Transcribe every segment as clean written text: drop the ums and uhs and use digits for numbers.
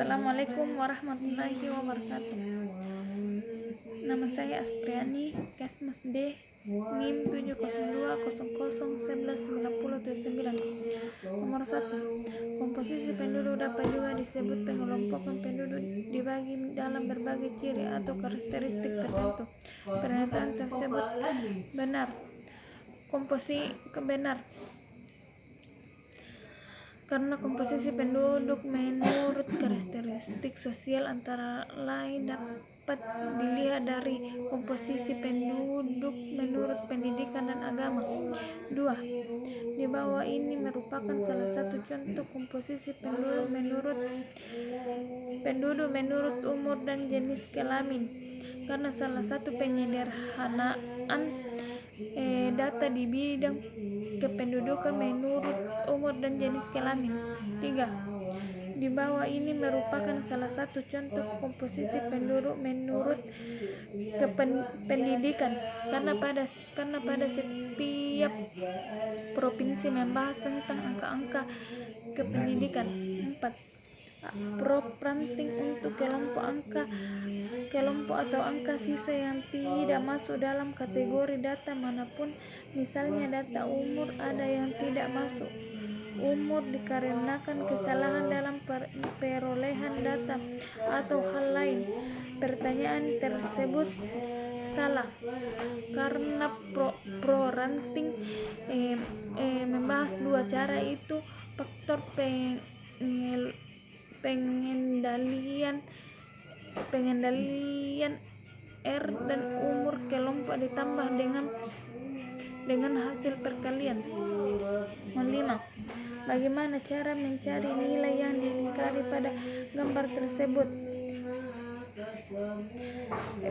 Assalamualaikum warahmatullahi wabarakatuh. Nama saya Astriani, Kesmas D, NIM 70200119079. Nomor 1. Komposisi penduduk dapat juga disebut pengelompokan penduduk dibagi dalam berbagai ciri atau karakteristik tertentu. Pernyataan tersebut benar. Komposisi benar karena komposisi penduduk menurut karakteristik sosial antara lain dapat dilihat dari komposisi penduduk menurut pendidikan dan agama. 2. Di bawah ini merupakan salah satu contoh komposisi penduduk menurut umur dan jenis kelamin. Karena salah satu penyederhanaan data di bidang kependudukan menurut umur dan jenis kelamin. 3. Di bawah ini merupakan salah satu contoh komposisi penduduk menurut pendidikan karena pada setiap provinsi membahas tentang angka-angka kependidikan. 4. Ranting untuk kelompok atau angka sisa yang tidak masuk dalam kategori data manapun, misalnya data umur, ada yang tidak masuk umur dikarenakan kesalahan dalam perolehan data atau hal lain. Pertanyaan tersebut salah karena pro ranting membahas dua cara, itu faktor pengendalian R dan umur kelompok ditambah dengan hasil perkalian. 5. Bagaimana cara mencari nilai yang diingkari pada gambar tersebut?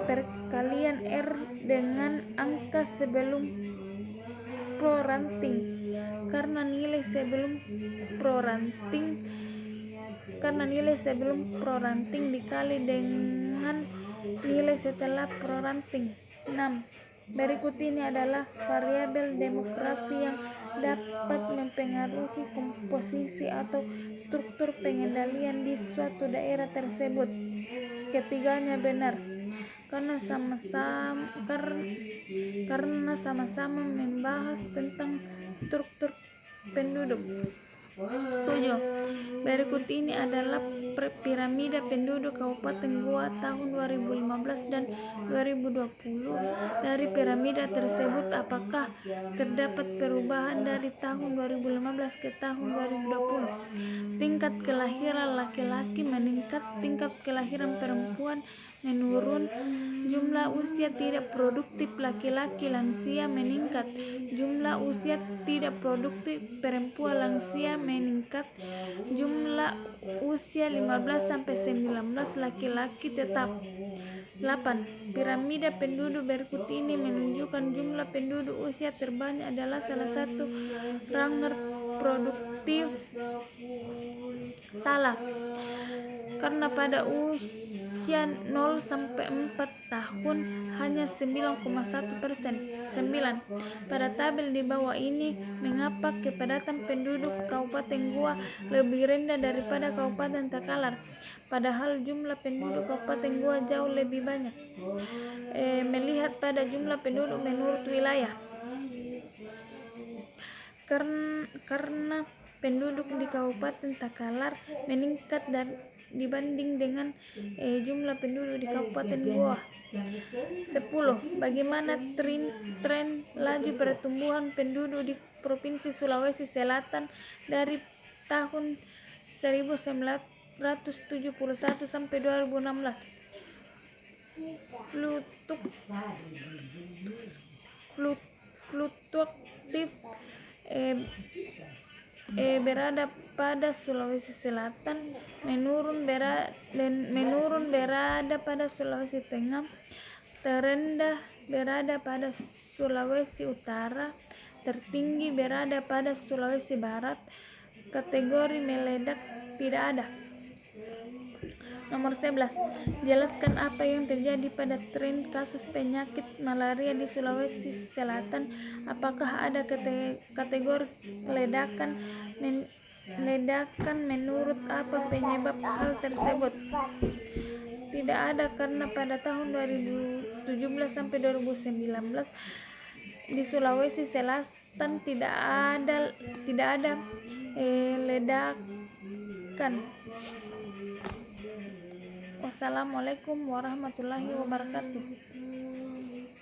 Perkalian R dengan angka sebelum pro ranting karena nilai sebelum pro ranting dikali dengan nilai setelah pro ranting. 6. Berikut ini adalah variabel demografi yang dapat mempengaruhi komposisi atau struktur pengendalian di suatu daerah tersebut. Ketiganya benar karena sama-sama membahas tentang struktur penduduk. 7. Berikut ini adalah piramida penduduk Kabupaten Goa tahun 2015 dan 2020. Dari piramida tersebut, apakah terdapat perubahan dari tahun 2015 ke tahun 2020? Tingkat kelahiran laki-laki meningkat, tingkat kelahiran perempuan menurun, jumlah usia tidak produktif laki-laki lansia meningkat, jumlah usia tidak produktif perempuan lansia meningkat, jumlah usia 15-19 laki-laki tetap. 8. Piramida penduduk berikut ini menunjukkan jumlah penduduk usia terbanyak adalah salah satu ranger produktif. Salah karena pada usia 0-4 tahun hanya 9,1%. 9. Pada tabel di bawah ini, mengapa kepadatan penduduk Kabupaten Goa lebih rendah daripada Kabupaten Takalar, padahal jumlah penduduk Kabupaten Goa jauh lebih banyak? Melihat pada jumlah penduduk menurut wilayah, karena penduduk di Kabupaten Takalar meningkat dibanding dengan jumlah penduduk di Kabupaten Goa. 10. Bagaimana tren laju pertumbuhan penduduk di Provinsi Sulawesi Selatan dari tahun 1971 sampai 2016? Fluktuatif berada pada Sulawesi Selatan, menurun berada pada Sulawesi Tengah, terendah berada pada Sulawesi Utara, tertinggi berada pada Sulawesi Barat. Kategori meledak tidak ada. Nomor 11. Jelaskan apa yang terjadi pada tren kasus penyakit malaria di Sulawesi Selatan. Apakah ada kategori ledakan ledakan. Menurut apa penyebab hal tersebut? Tidak ada, karena pada tahun 2017 sampai 2019 di Sulawesi Selatan tidak ada ledakan. Wassalamualaikum warahmatullahi wabarakatuh.